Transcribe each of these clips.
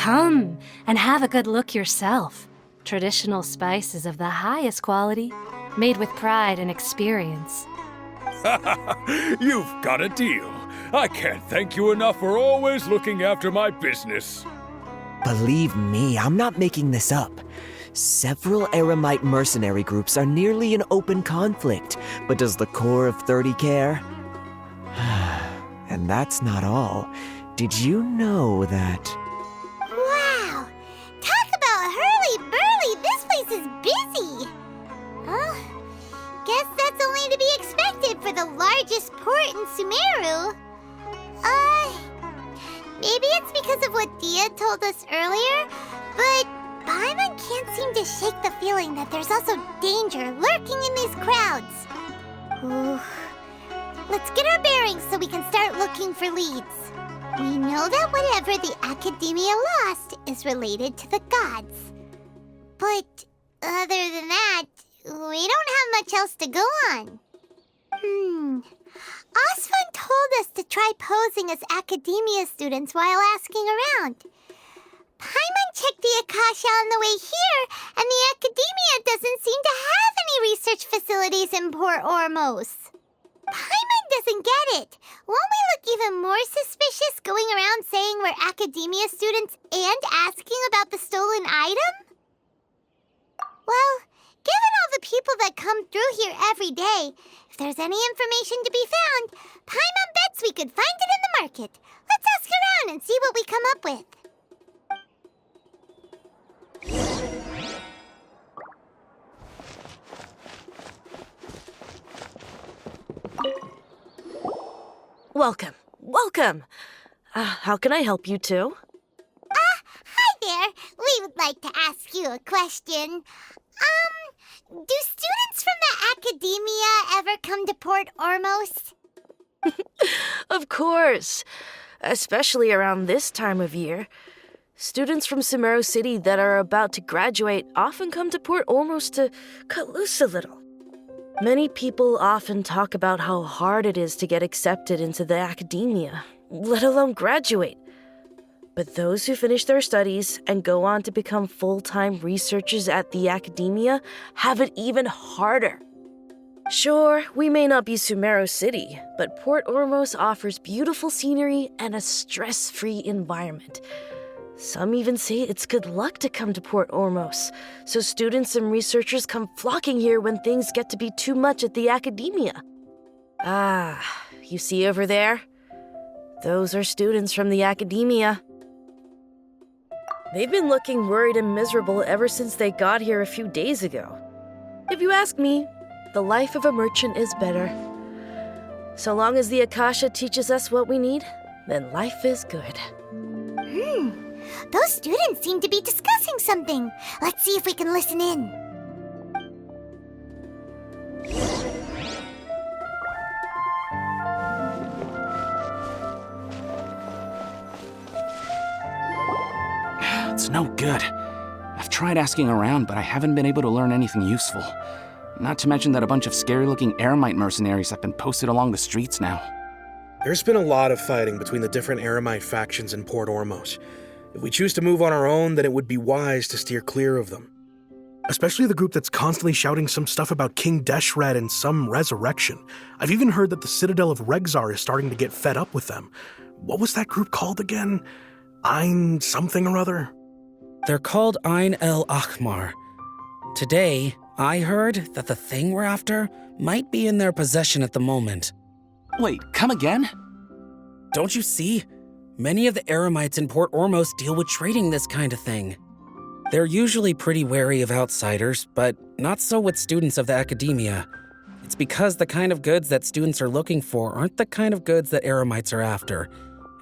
Come and have a good look yourself. Traditional spices of the highest quality, made with pride and experience. You've got a deal. I can't thank you enough for always looking after my business. Believe me, I'm not making this up. Several Eremite mercenary groups are nearly in open conflict, but does the core of 30 care? And that's not all. Did you know that... Wow! Talk about hurly-burly! This place is busy! Guess that's only to be expected for the largest port in Sumeru. Maybe it's because of what Dia told us earlier, but Paimon can't seem to shake the feeling that there's also danger lurking in these crowds. Ooh. Let's get our bearings so we can start looking for leads. We know that whatever the Academia lost is related to the gods. But other than that, we don't have much else to go on. Osfun told us to try posing as Academia students while asking around. Paimon checked the Akasha on the way here, and the Academia doesn't seem to have any research facilities in Port Ormos. Paimon doesn't get it. Won't we look even more suspicious going around saying we're Academia students and asking about the stolen item? Well, given all the people that come through here every day, if there's any information to be found, Paimon bets we could find it in the market. Let's ask around and see what we come up with. Welcome. Welcome. How can I help you two? Hi there. We would like to ask you a question. Do students from the Academia ever come to Port Ormos? Of course. Especially around this time of year. Students from Sumeru City that are about to graduate often come to Port Ormos to cut loose a little. Many people often talk about how hard it is to get accepted into the Academia, let alone graduate. But those who finish their studies and go on to become full-time researchers at the Academia have it even harder. Sure, we may not be Sumeru City, but Port Ormos offers beautiful scenery and a stress-free environment. Some even say it's good luck to come to Port Ormos, so students and researchers come flocking here when things get to be too much at the Academia. You see over there? Those are students from the Academia. They've been looking worried and miserable ever since they got here a few days ago. If you ask me, the life of a merchant is better. So long as the Akasha teaches us what we need, then life is good. Those students seem to be discussing something. Let's see if we can listen in. It's no good. I've tried asking around, but I haven't been able to learn anything useful. Not to mention that a bunch of scary-looking Eremite mercenaries have been posted along the streets now. There's been a lot of fighting between the different Eremite factions in Port Ormos. If we choose to move on our own, then it would be wise to steer clear of them. Especially the group that's constantly shouting some stuff about King Deshret and some resurrection. I've even heard that the Citadel of Regzar is starting to get fed up with them. What was that group called again? Ein something or other? They're called Ein El Akhmar. Today, I heard that the thing we're after might be in their possession at the moment. Wait, come again? Don't you see? Many of the Eremites in Port Ormos deal with trading this kind of thing. They're usually pretty wary of outsiders, but not so with students of the Academia. It's because the kind of goods that students are looking for aren't the kind of goods that Eremites are after.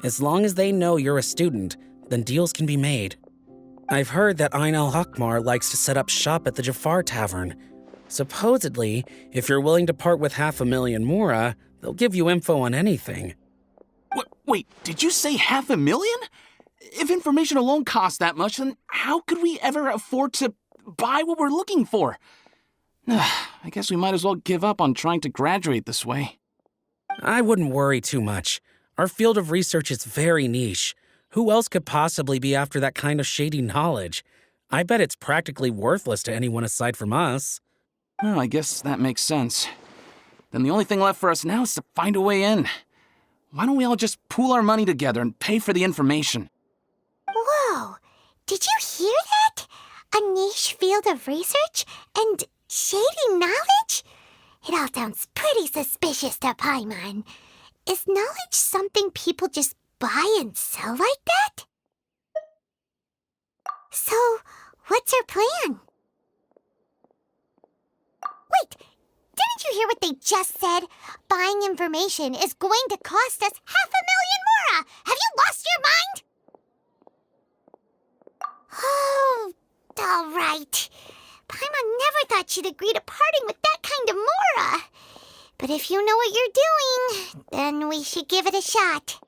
As long as they know you're a student, then deals can be made. I've heard that Ein El Hakmar likes to set up shop at the Jafar Tavern. Supposedly, if you're willing to part with 500,000 Mora, they'll give you info on anything. Wait, did you say 500,000? If information alone costs that much, then how could we ever afford to buy what we're looking for? I guess we might as well give up on trying to graduate this way. I wouldn't worry too much. Our field of research is very niche. Who else could possibly be after that kind of shady knowledge? I bet it's practically worthless to anyone aside from us. Well, I guess that makes sense. Then the only thing left for us now is to find a way in. Why don't we all just pool our money together and pay for the information? Whoa! Did you hear that? A niche field of research and shady knowledge? It all sounds pretty suspicious to Paimon. Is knowledge something people just buy and sell like that? So, what's our plan? Wait, didn't you hear what they just said? Buying information is going to cost us 500,000 mora! Have you lost your mind? Oh, all right. Paimon never thought she'd agree to parting with that kind of mora. But if you know what you're doing, then we should give it a shot.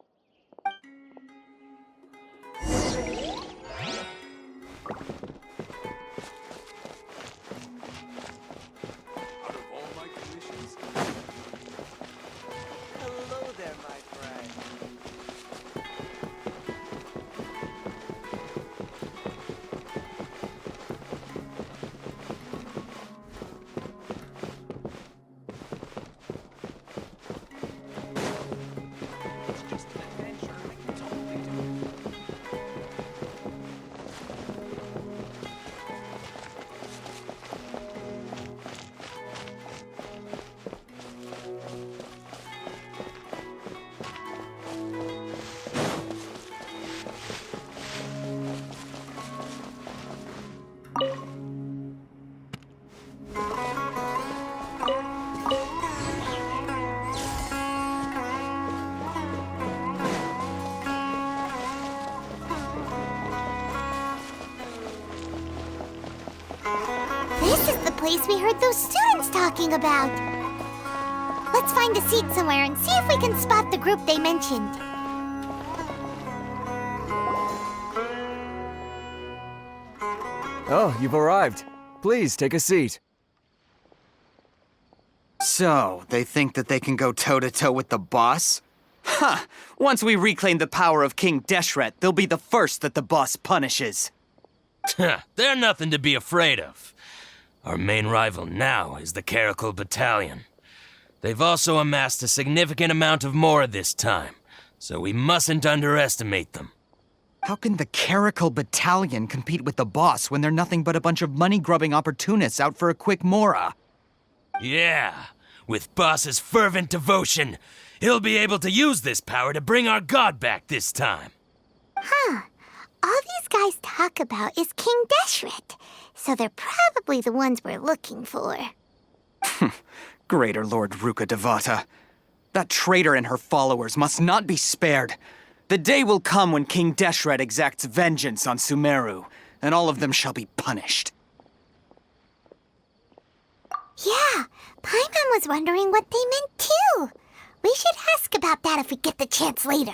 Hello there, my friend. It's just an adventure. I can totally do it. This is the place we heard those students talking about. Let's find a seat somewhere and see if we can spot the group they mentioned. Oh, you've arrived. Please take a seat. So, they think that they can go toe-to-toe with the boss? Ha! Once we reclaim the power of King Deshret, they'll be the first that the boss punishes. They're nothing to be afraid of. Our main rival now is the Caracal Battalion. They've also amassed a significant amount of Mora this time, so we mustn't underestimate them. How can the Caracal Battalion compete with the boss when they're nothing but a bunch of money-grubbing opportunists out for a quick mora? Yeah, with Boss's fervent devotion, he'll be able to use this power to bring our god back this time. Huh. All these guys talk about is King Deshret, so they're probably the ones we're looking for. Greater Lord Ruka Devata. That traitor and her followers must not be spared. The day will come when King Deshret exacts vengeance on Sumeru, and all of them shall be punished. Yeah, Paimon was wondering what they meant too. We should ask about that if we get the chance later.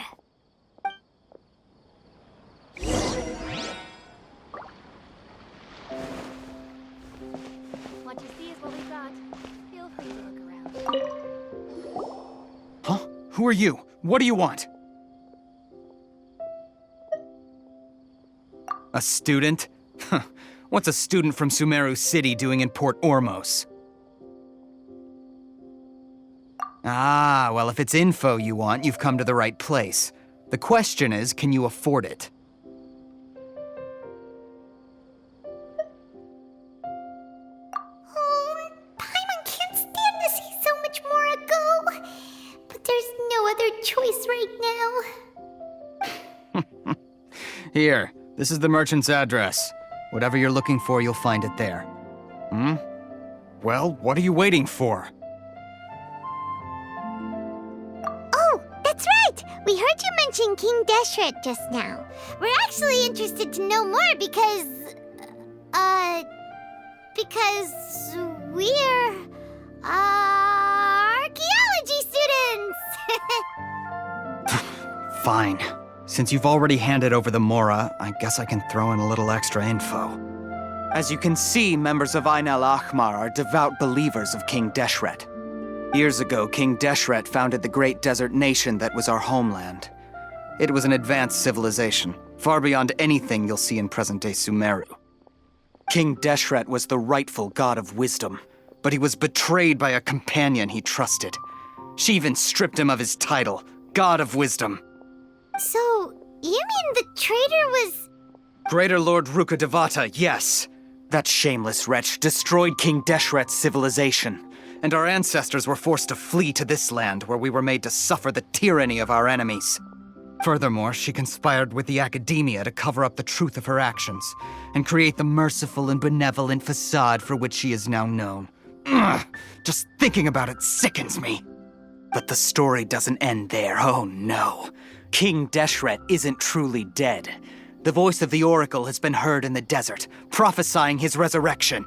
What you see is what we've got. Feel free to look around. Huh? Who are you? What do you want? A student? Huh. What's a student from Sumeru City doing in Port Ormos? Ah, well, if it's info you want, you've come to the right place. The question is, can you afford it? Oh, Paimon can't stand to see so much more go. But there's no other choice right now. Here, this is the merchant's address. Whatever you're looking for, you'll find it there. Hmm? Well, what are you waiting for? Oh, that's right! We heard you mention King Deshret just now. We're actually interested to know more because we're, archaeology students! Fine. Since you've already handed over the Mora, I guess I can throw in a little extra info. As you can see, members of Ain al-Ahmar are devout believers of King Deshret. Years ago, King Deshret founded the great desert nation that was our homeland. It was an advanced civilization, far beyond anything you'll see in present-day Sumeru. King Deshret was the rightful god of wisdom, but he was betrayed by a companion he trusted. She even stripped him of his title, God of Wisdom. So, you mean the traitor was... Greater Lord Rukkhadevata, yes. That shameless wretch destroyed King Deshret's civilization, and our ancestors were forced to flee to this land where we were made to suffer the tyranny of our enemies. Furthermore, she conspired with the academia to cover up the truth of her actions, and create the merciful and benevolent facade for which she is now known. Ugh, just thinking about it sickens me. But the story doesn't end there, oh no. King Deshret isn't truly dead. The voice of the Oracle has been heard in the desert, prophesying his resurrection.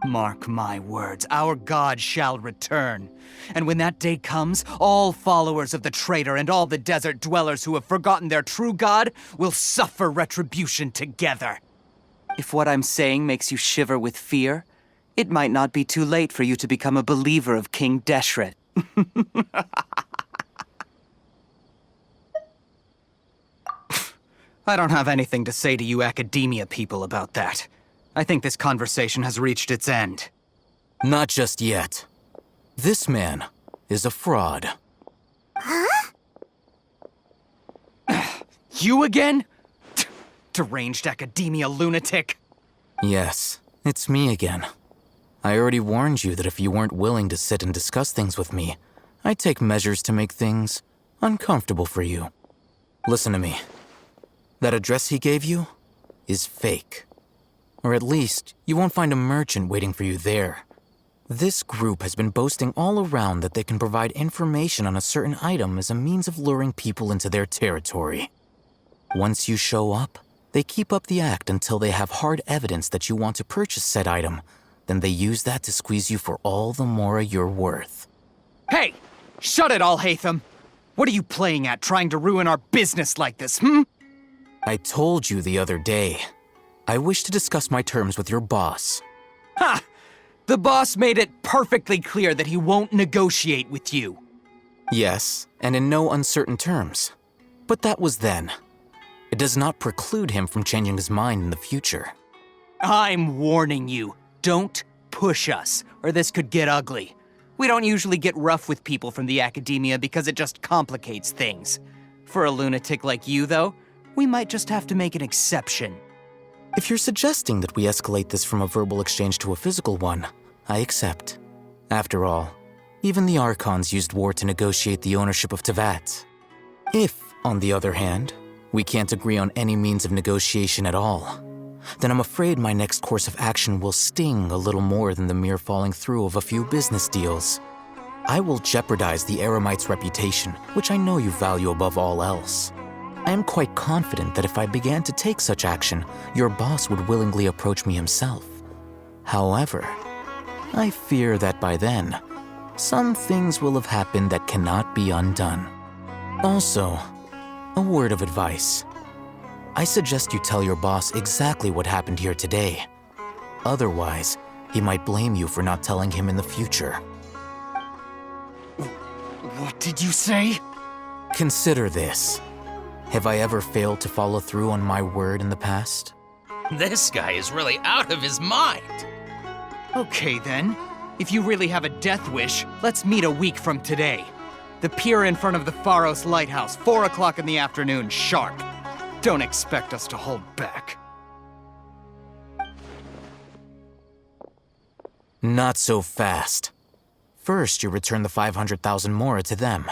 Mark my words, our god shall return. And when that day comes, all followers of the traitor and all the desert dwellers who have forgotten their true god will suffer retribution together. If what I'm saying makes you shiver with fear, it might not be too late for you to become a believer of King Deshret. I don't have anything to say to you academia people about that. I think this conversation has reached its end. Not just yet. This man is a fraud. Huh? You again? Deranged academia lunatic. Yes, it's me again. I already warned you that if you weren't willing to sit and discuss things with me, I'd take measures to make things uncomfortable for you. Listen to me. That address he gave you is fake. Or at least, you won't find a merchant waiting for you there. This group has been boasting all around that they can provide information on a certain item as a means of luring people into their territory. Once you show up, they keep up the act until they have hard evidence that you want to purchase said item. Then they use that to squeeze you for all the mora you're worth. Hey! Shut it all, Hatham! What are you playing at, trying to ruin our business like this, I told you the other day. I wish to discuss my terms with your boss. Ha! The boss made it perfectly clear that he won't negotiate with you. Yes, and in no uncertain terms. But that was then. It does not preclude him from changing his mind in the future. I'm warning you. Don't push us, or this could get ugly. We don't usually get rough with people from the academia because it just complicates things. For a lunatic like you, though, we might just have to make an exception. If you're suggesting that we escalate this from a verbal exchange to a physical one, I accept. After all, even the Archons used war to negotiate the ownership of Tevat. If, on the other hand, we can't agree on any means of negotiation at all, then I'm afraid my next course of action will sting a little more than the mere falling through of a few business deals. I will jeopardize the Eremite's reputation, which I know you value above all else. I am quite confident that if I began to take such action, your boss would willingly approach me himself. However, I fear that by then, some things will have happened that cannot be undone. Also, a word of advice. I suggest you tell your boss exactly what happened here today. Otherwise, he might blame you for not telling him in the future. What did you say? Consider this. Have I ever failed to follow through on my word in the past? This guy is really out of his mind. Okay then. If you really have a death wish, let's meet a week from today. The pier in front of the Pharos Lighthouse, 4 o'clock in the afternoon, sharp. Don't expect us to hold back. Not so fast. First, you return the 500,000 mora to them.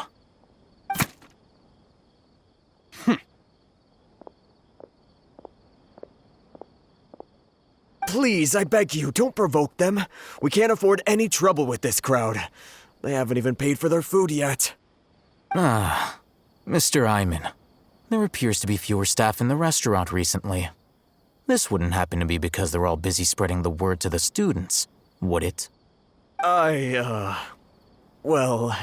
Please, I beg you, don't provoke them. We can't afford any trouble with this crowd. They haven't even paid for their food yet. Ah, Mr. Iman. There appears to be fewer staff in the restaurant recently. This wouldn't happen to be because they're all busy spreading the word to the students, would it? Well...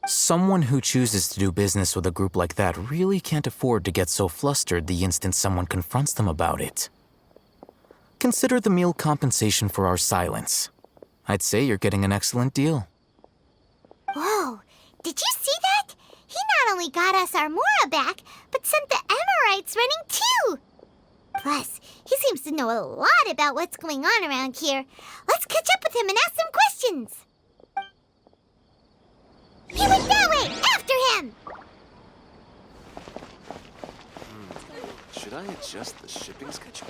Someone who chooses to do business with a group like that really can't afford to get so flustered the instant someone confronts them about it. Consider the meal compensation for our silence. I'd say you're getting an excellent deal. Whoa, did you see that? He not only got us our Mora back, but sent the Emirites running too! Plus, he seems to know a lot about what's going on around here. Let's catch up with him and ask some questions! He went that way! After him! Should I adjust the shipping schedule?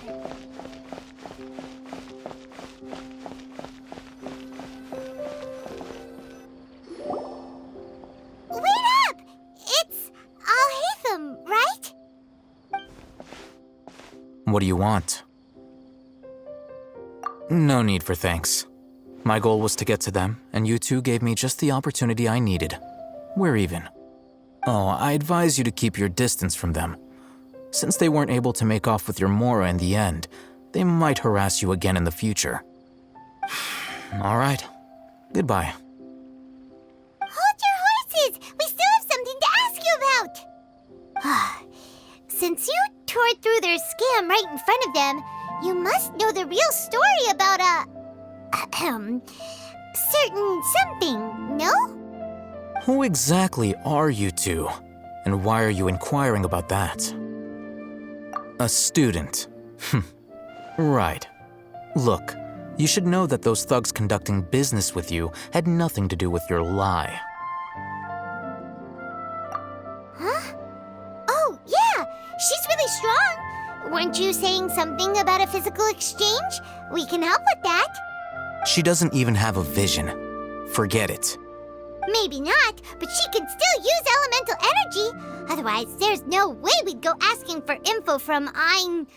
Wait up! It's Al-Haytham, right? What do you want? No need for thanks. My goal was to get to them, and you two gave me just the opportunity I needed. We're even. Oh, I advise you to keep your distance from them. Since they weren't able to make off with your Mora in the end, they might harass you again in the future. All right. Goodbye. Hold your horses! We still have something to ask you about! Since you tore through their scam right in front of them, you must know the real story about certain something, no? Who exactly are you two? And why are you inquiring about that? A student. Right. Look, you should know that those thugs conducting business with you had nothing to do with your lie. Huh? Oh, yeah! She's really strong! Weren't you saying something about a physical exchange? We can help with that. She doesn't even have a vision. Forget it. Maybe not, but she can still use elemental energy. Otherwise, there's no way we'd go asking for info from from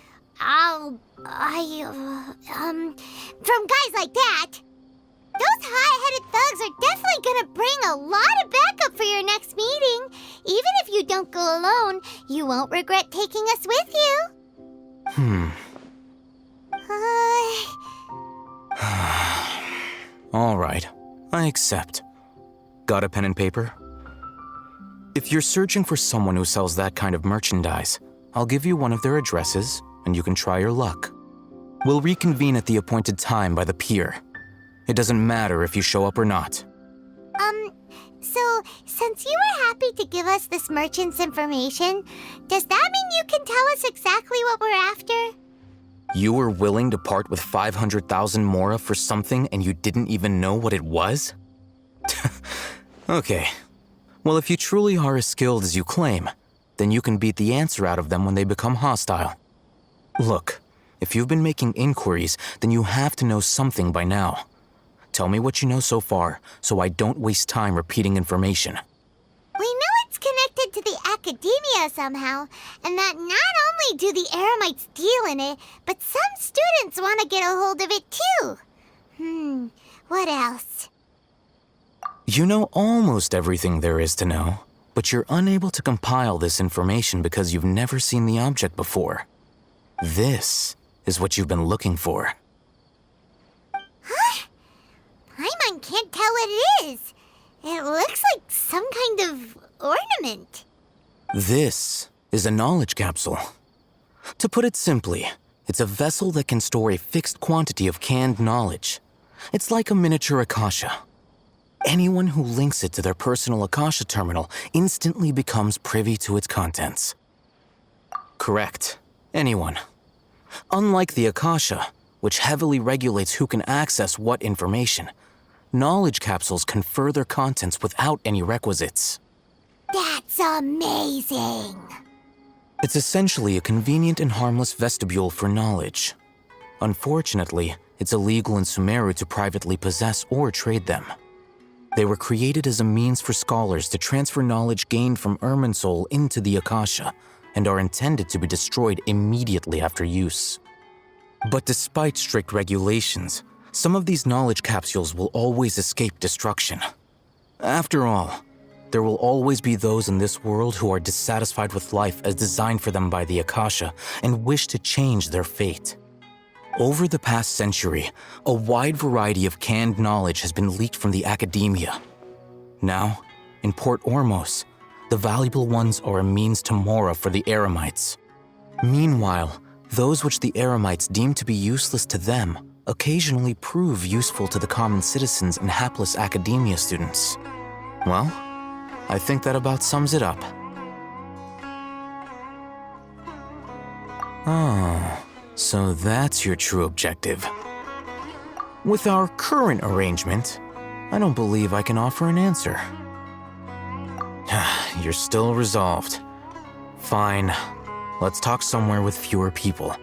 guys like that. Those high-headed thugs are definitely gonna bring a lot of backup for your next meeting. Even if you don't go alone, you won't regret taking us with you. All right, I accept. Got a pen and paper? If you're searching for someone who sells that kind of merchandise, I'll give you one of their addresses, and you can try your luck. We'll reconvene at the appointed time by the pier. It doesn't matter if you show up or not. So, since you were happy to give us this merchant's information, does that mean you can tell us exactly what we're after? You were willing to part with 500,000 Mora for something and you didn't even know what it was? Okay. Well, if you truly are as skilled as you claim, then you can beat the answer out of them when they become hostile. Look, if you've been making inquiries, then you have to know something by now. Tell me what you know so far, so I don't waste time repeating information. We know it's connected to the academia somehow, and that not only do the Eremites deal in it, but some students want to get a hold of it too. What else? You know almost everything there is to know, but you're unable to compile this information because you've never seen the object before. This is what you've been looking for. Huh? Paimon can't tell what it is. It looks like some kind of ornament. This is a knowledge capsule. To put it simply, it's a vessel that can store a fixed quantity of canned knowledge. It's like a miniature Akasha. Anyone who links it to their personal Akasha terminal instantly becomes privy to its contents. Correct. Anyone. Unlike the Akasha, which heavily regulates who can access what information, knowledge capsules confer their contents without any requisites. That's amazing! It's essentially a convenient and harmless vestibule for knowledge. Unfortunately, it's illegal in Sumeru to privately possess or trade them. They were created as a means for scholars to transfer knowledge gained from Irminsul into the Akasha, and are intended to be destroyed immediately after use. But despite strict regulations, some of these knowledge capsules will always escape destruction. After all, there will always be those in this world who are dissatisfied with life as designed for them by the Akasha and wish to change their fate. Over the past century, a wide variety of canned knowledge has been leaked from the academia. Now, in Port Ormos, the valuable ones are a means to Mora for the Eremites. Meanwhile, those which the Eremites deem to be useless to them occasionally prove useful to the common citizens and hapless academia students. Well, I think that about sums it up. Oh, so that's your true objective. With our current arrangement, I don't believe I can offer an answer. You're still resolved. Fine. Let's talk somewhere with fewer people.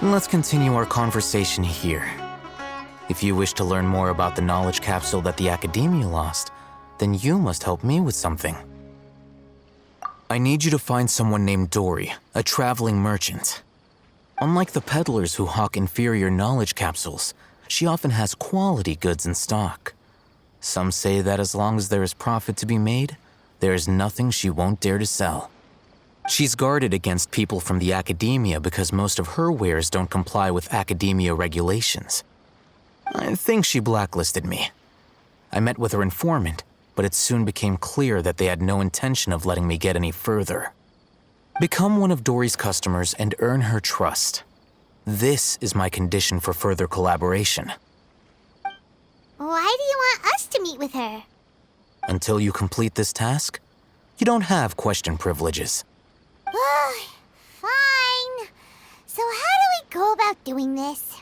Let's continue our conversation here. If you wish to learn more about the knowledge capsule that the Academia lost, then you must help me with something. I need you to find someone named Dory, a traveling merchant. Unlike the peddlers who hawk inferior knowledge capsules, she often has quality goods in stock. Some say that as long as there is profit to be made, there is nothing she won't dare to sell. She's guarded against people from the Academia because most of her wares don't comply with Academia regulations. I think she blacklisted me. I met with her informant, but it soon became clear that they had no intention of letting me get any further. Become one of Dory's customers and earn her trust. This is my condition for further collaboration. Why do you want us to meet with her? Until you complete this task, you don't have question privileges. Fine. So how do we go about doing this?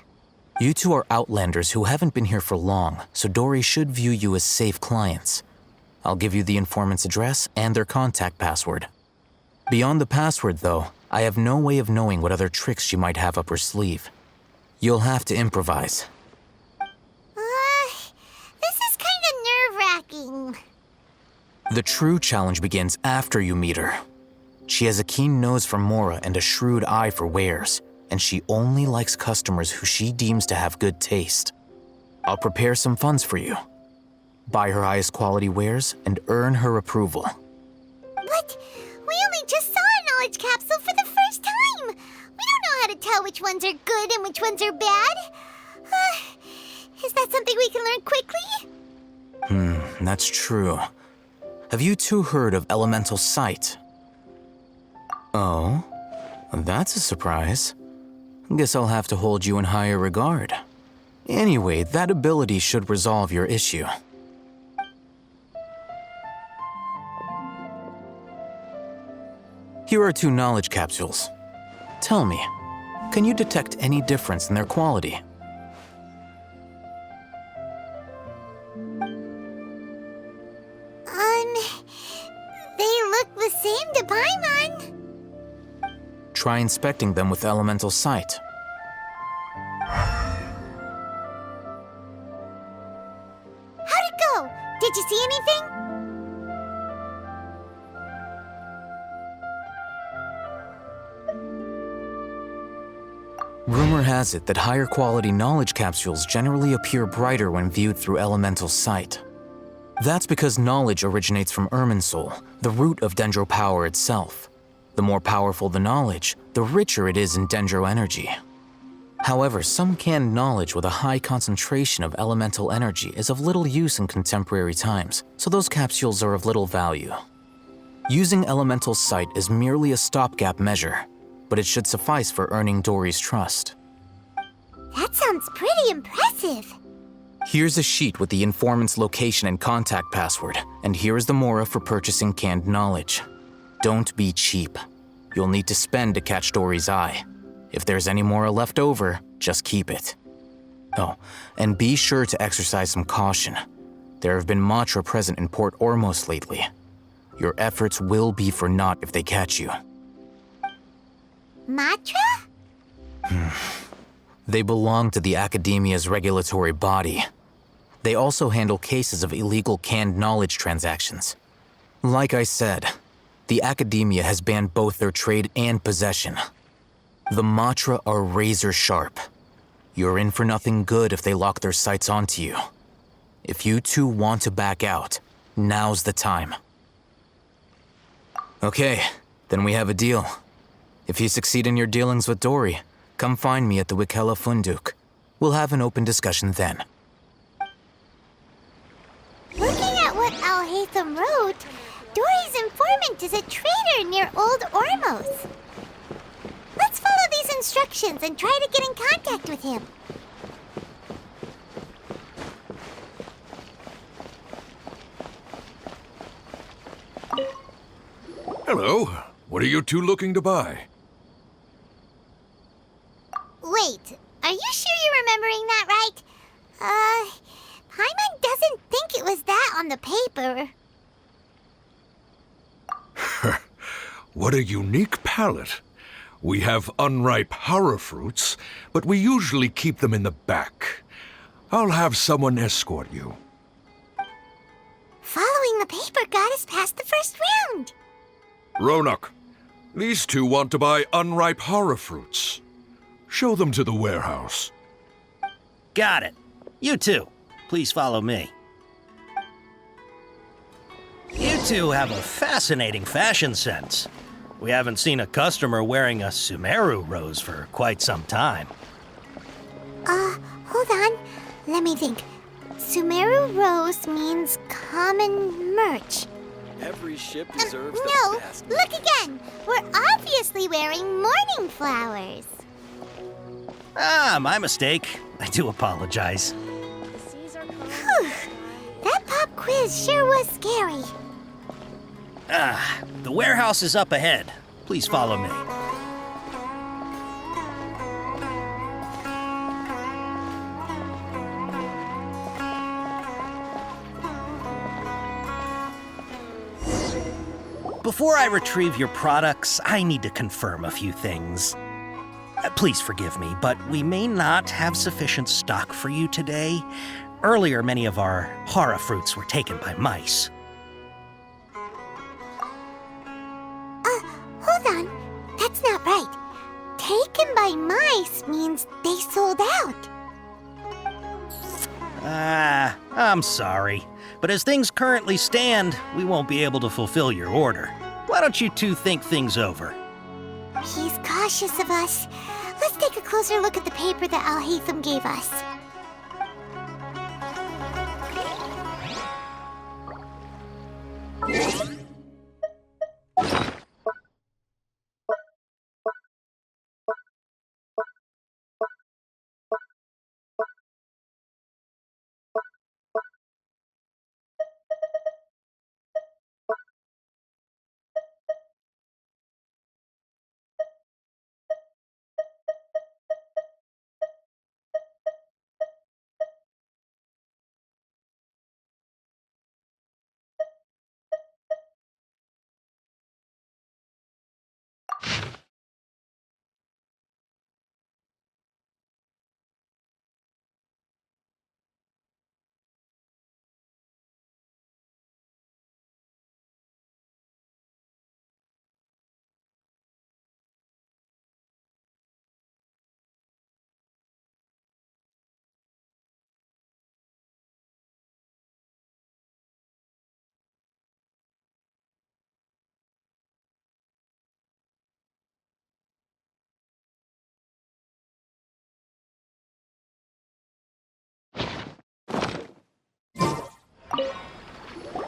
You two are outlanders who haven't been here for long, so Dory should view you as safe clients. I'll give you the informant's address and their contact password. Beyond the password, though, I have no way of knowing what other tricks she might have up her sleeve. You'll have to improvise. This is kind of nerve-wracking. The true challenge begins after you meet her. She has a keen nose for Mora and a shrewd eye for wares, and she only likes customers who she deems to have good taste. I'll prepare some funds for you. Buy her highest quality wares and earn her approval. But we only just saw a knowledge capsule for the first time. We don't know how to tell which ones are good and which ones are bad. Is that something we can learn quickly? That's true. Have you two heard of elemental sight? Oh, that's a surprise. Guess I'll have to hold you in higher regard. Anyway, that ability should resolve your issue. Here are 2 knowledge capsules. Tell me, can you detect any difference in their quality? They look the same to Paimon. Try inspecting them with elemental sight. How'd it go? Did you see anything? Rumor has it that higher quality knowledge capsules generally appear brighter when viewed through elemental sight. That's because knowledge originates from Irminsul, the root of Dendro power itself. The more powerful the knowledge, the richer it is in Dendro energy. However, some canned knowledge with a high concentration of elemental energy is of little use in contemporary times, so those capsules are of little value. Using elemental sight is merely a stopgap measure, but it should suffice for earning Dory's trust. That sounds pretty impressive. Here's a sheet with the informant's location and contact password, and here is the mora for purchasing canned knowledge. Don't be cheap. You'll need to spend to catch Dory's eye. If there's any mora left over, just keep it. Oh, and be sure to exercise some caution. There have been Matra present in Port Ormos lately. Your efforts will be for naught if they catch you. Matra? They belong to the Academia's regulatory body. They also handle cases of illegal canned knowledge transactions. Like I said, the Academia has banned both their trade and possession. The Matra are razor sharp. You're in for nothing good if they lock their sights onto you. If you two want to back out, now's the time. Okay, then we have a deal. If you succeed in your dealings with Dory, come find me at the Wikela Funduk. We'll have an open discussion then. Looking at what Al-Haytham wrote, Dory's informant is a traitor near Old Ormos. Let's follow these instructions and try to get in contact with him. Hello. What are you two looking to buy? Wait, are you sure you're remembering that right? Paimon doesn't think it was that on the paper. What a unique palate. We have unripe horror fruits, but we usually keep them in the back. I'll have someone escort you. Following the paper got us past the first round. Ronak, these two want to buy unripe horror fruits. Show them to the warehouse. Got it. You two, please follow me. You two have a fascinating fashion sense. We haven't seen a customer wearing a Sumeru rose for quite some time. Hold on. Let me think. Sumeru rose means common merch. Every ship deserves the No, best. look again. We're obviously wearing morning flowers. Ah, my mistake. I do apologize. Whew. That pop quiz sure was scary. Ah, the warehouse is up ahead. Please follow me. Before I retrieve your products, I need to confirm a few things. Please forgive me, but we may not have sufficient stock for you today. Earlier, many of our hara fruits were taken by mice. Hold on. That's not right. Taken by mice means they sold out. I'm sorry. But as things currently stand, we won't be able to fulfill your order. Why don't you two think things over? He's cautious of us. Let's take a closer look at the paper that Al-Haytham gave us.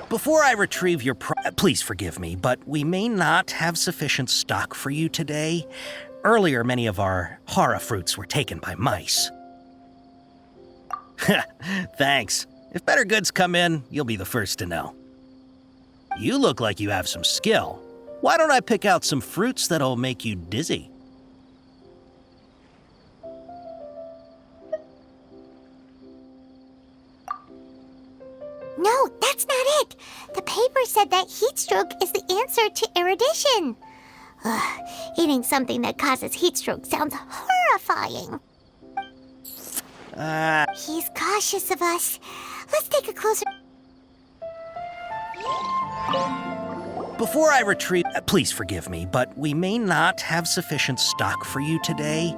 Before I retrieve your please forgive me, but we may not have sufficient stock for you today. Earlier, many of our hara fruits were taken by mice. Thanks. If better goods come in, you'll be the first to know. You look like you have some skill. Why don't I pick out some fruits that'll make you dizzy? No, that's not it. The paper said that heat stroke is the answer to erudition. Ugh, eating something that causes heat stroke sounds horrifying. He's cautious of us. Let's take a closer... Before I retrieve... please forgive me, but we may not have sufficient stock for you today.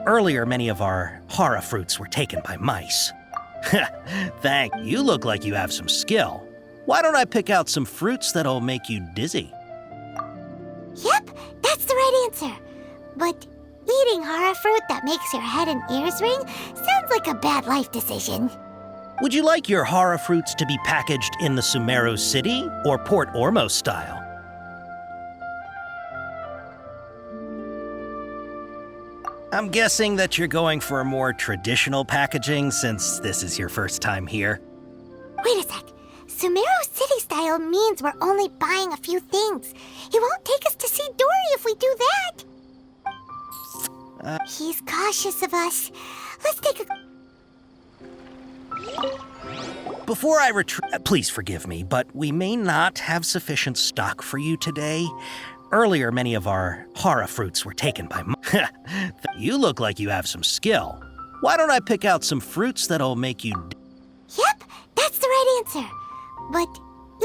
Earlier, many of our hara fruits were taken by mice. Thank you. Look like you have some skill. Why don't I pick out some fruits that'll make you dizzy? Yep, that's the right answer. But eating hara fruit that makes your head and ears ring sounds sounds like a bad life decision. Would you like your horror fruits to be packaged in the Sumeru City or Port Ormos style? I'm guessing that you're going for a more traditional packaging since this is your first time here. Wait a sec. Sumeru City style means we're only buying a few things. He won't take us to see Dory if we do that. He's cautious of us. Let's take a... Before I please forgive me, but we may not have sufficient stock for you today. Earlier, many of our horror fruits were taken by You look like you have some skill. Why don't I pick out some fruits that'll make you... Yep, that's the right answer. But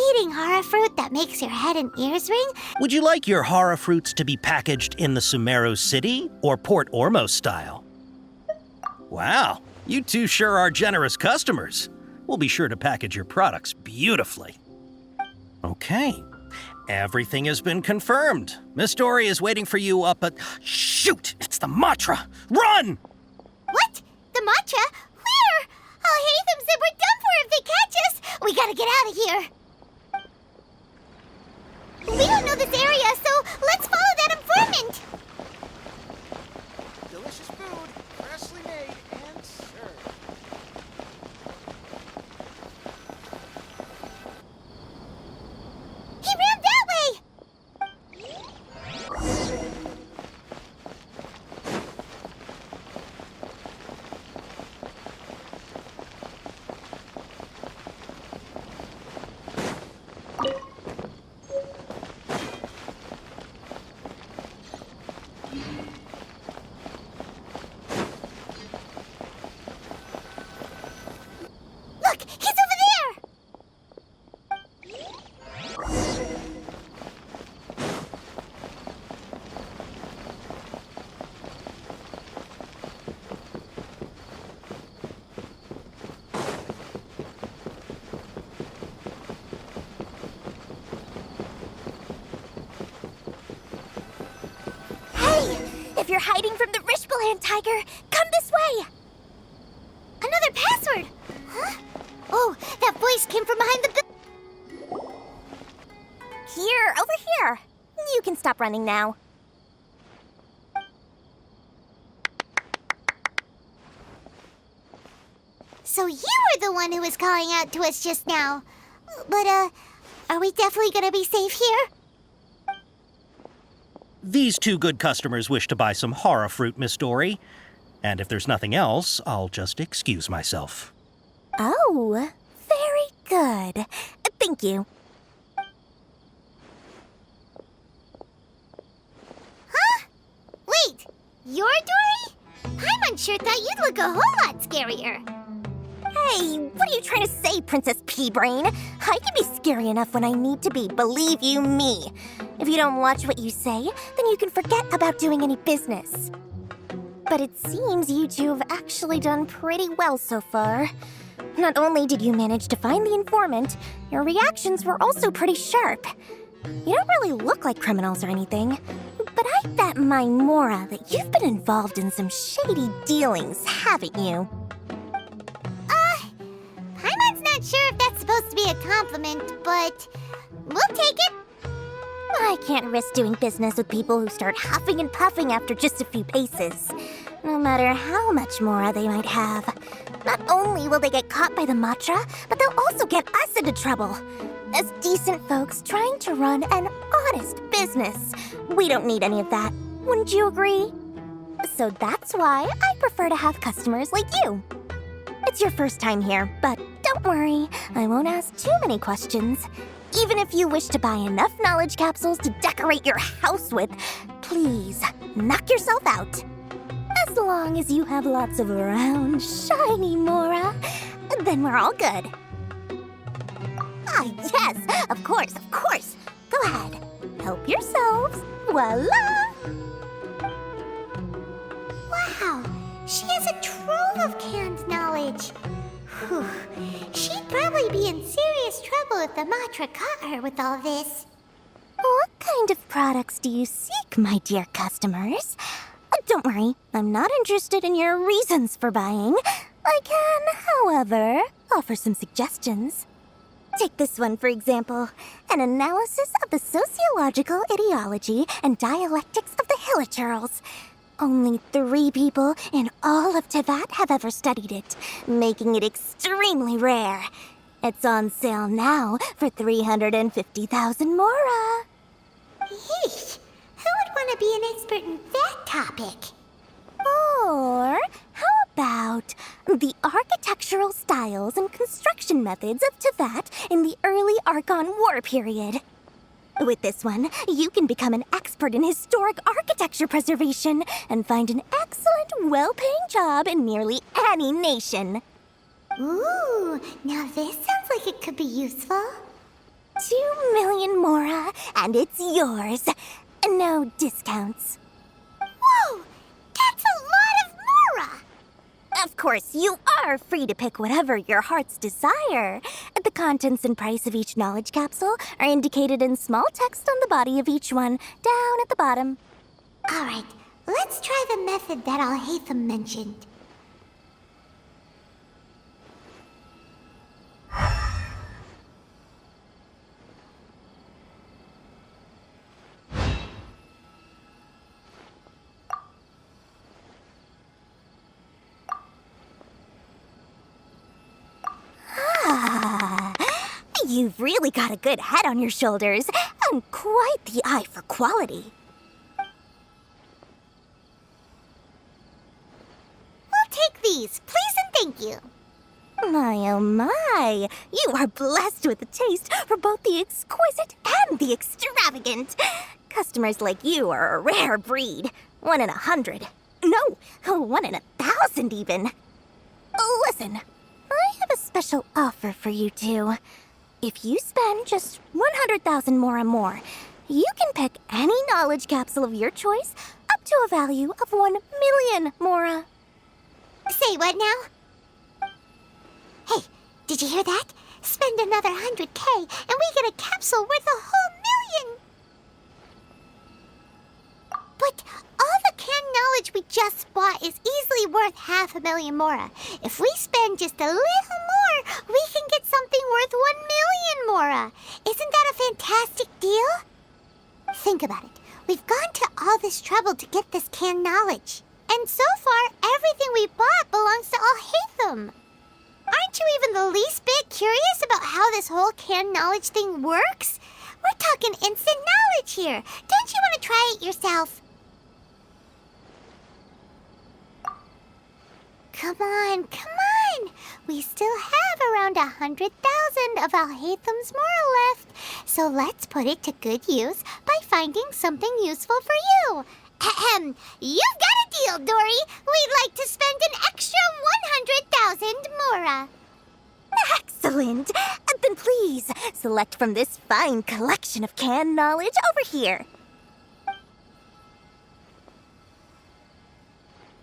eating horror fruit that makes your head and ears ring? Would you like your horror fruits to be packaged in the Sumeru City or Port Ormos style? Wow, you two sure are generous customers. We'll be sure to package your products beautifully. Okay, everything has been confirmed. Miss Dory is waiting for you up at... Shoot, it's the Matra! Run! What? The Matra? Where? Oh, Hatham said we're done for if they catch us. We gotta get out of here. We don't know this area, so let's follow that informant. Delicious food, freshly made and served. He ran that way. Look, he's over there. Hey, if you're hiding from the Rishbaland tiger, come this way. Another password. Huh? Oh, that voice came from behind the Here, over here. You can stop running now. So you were the one who was calling out to us just now. But, are we definitely gonna be safe here? These two good customers wish to buy some horror fruit, Miss Dory. And if there's nothing else, I'll just excuse myself. Oh, very good. Thank you. Huh? Wait, you're Dory? Paimon sure thought you'd look a whole lot scarier. Hey, what are you trying to say, Princess Pea-Brain? I can be scary enough when I need to be, believe you me. If you don't watch what you say, then you can forget about doing any business. But it seems you two have actually done pretty well so far. Not only did you manage to find the informant, your reactions were also pretty sharp. You don't really look like criminals or anything, but I bet my Mora that you've been involved in some shady dealings, haven't you? Paimon's not sure if that's supposed to be a compliment, but we'll take it. I can't risk doing business with people who start huffing and puffing after just a few paces, no matter how much Mora they might have. Not only will they get caught by the Matra, but they'll also get us into trouble. As decent folks trying to run an honest business, we don't need any of that. Wouldn't you agree? So that's why I prefer to have customers like you. It's your first time here, but don't worry, I won't ask too many questions. Even if you wish to buy enough knowledge capsules to decorate your house with, please knock yourself out. As long as you have lots of round, shiny Mora, then we're all good. Ah, yes, of course, of course. Go ahead, help yourselves. Voila! Wow, she has a trove of canned knowledge. Whew. She'd probably be in serious trouble if the Matra caught her with all this. What kind of products do you seek, my dear customers? Don't worry, I'm not interested in your reasons for buying. I can, however, offer some suggestions. Take this one, for example. An analysis of the sociological ideology and dialectics of the Hilichurls. Only 3 people in all of Teyvat have ever studied it, making it extremely rare. It's on sale now for 350,000 mora. Yeesh, who would want to be an expert in that topic? Or how about the architectural styles and construction methods of Teyvat in the early Archon War period? With this one, you can become an expert in historic architecture preservation and find an excellent, well-paying job in nearly any nation. Ooh, now this sounds like it could be useful. 2 million mora, and it's yours. No discounts. Whoa, that's a lot of mora! Of course, you are free to pick whatever your heart's desire. The contents and price of each knowledge capsule are indicated in small text on the body of each one, down at the bottom. All right, let's try the method that Alhaitham mentioned. You've really got a good head on your shoulders, and quite the eye for quality. We'll take these, please and thank you. My oh my, you are blessed with a taste for both the exquisite and the extravagant. Customers like you are a rare breed. 1 in 100. No, 1 in 1,000 even. Listen, I have a special offer for you two. If you spend just 100,000 mora more, you can pick any knowledge capsule of your choice up to a value of 1 million mora. Say what now? Hey, did you hear that? Spend another 100K and we get a capsule worth a whole 1,000,000! But all the canned knowledge we just bought is easily worth 500,000 mora. If we spend just a little more, we can get something worth 1,000,000 mora. Isn't that a fantastic deal? Think about it. We've gone to all this trouble to get this canned knowledge. And so far, everything we bought belongs to Alhaitham. Aren't you even the least bit curious about how this whole canned knowledge thing works? We're talking instant knowledge here. Don't you want to try it yourself? Come on, come on! We still have around 100,000 of Alhaitham's mora left, so let's put it to good use by finding something useful for you. Ahem! You've got a deal, Dory! We'd like to spend an extra 100,000 mora. Excellent! Then please, select from this fine collection of canned knowledge over here.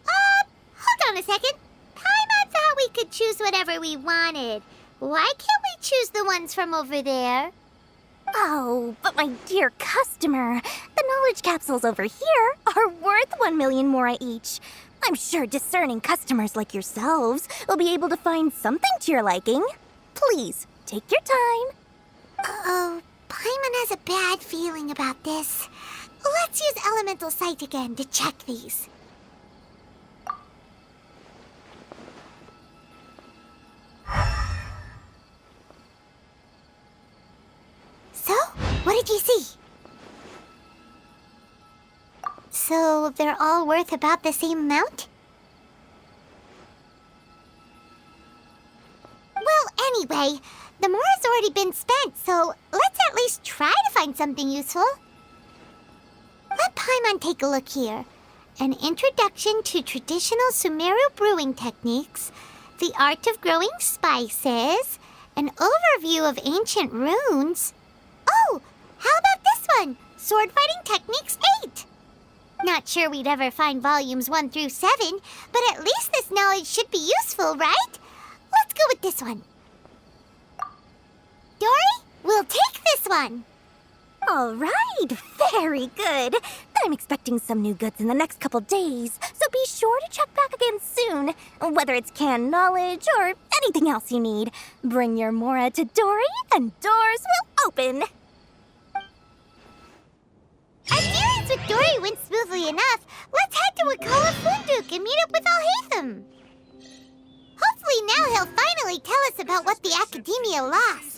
Hold on a second. Paimon thought we could choose whatever we wanted. Why can't we choose the ones from over there? Oh, but my dear customer, the knowledge capsules over here are worth 1 million mora each. I'm sure discerning customers like yourselves will be able to find something to your liking. Please, take your time. Uh-oh, Paimon has a bad feeling about this. Let's use Elemental Sight again to check these. So, what did you see? So, they're all worth about the same amount? Well, anyway, the mora's already been spent, so let's at least try to find something useful. Let Paimon take a look here. An introduction to traditional Sumeru brewing techniques, the art of growing spices, an overview of ancient runes. Oh, how about this one? Sword Fighting Techniques 8. Not sure we'd ever find volumes 1 through 7, but at least this knowledge should be useful, right? Let's go with this one. Dory, we'll take this one. All right, very good. I'm expecting some new goods in the next couple days, so be sure to check back again soon. Whether it's canned knowledge or anything else you need, bring your Mora to Dory and doors will open. Our dealings with Dory went smoothly enough. Let's head to Wakala Funduk and meet up with Alhaitham. Hopefully now he'll finally tell us about what the Academia lost.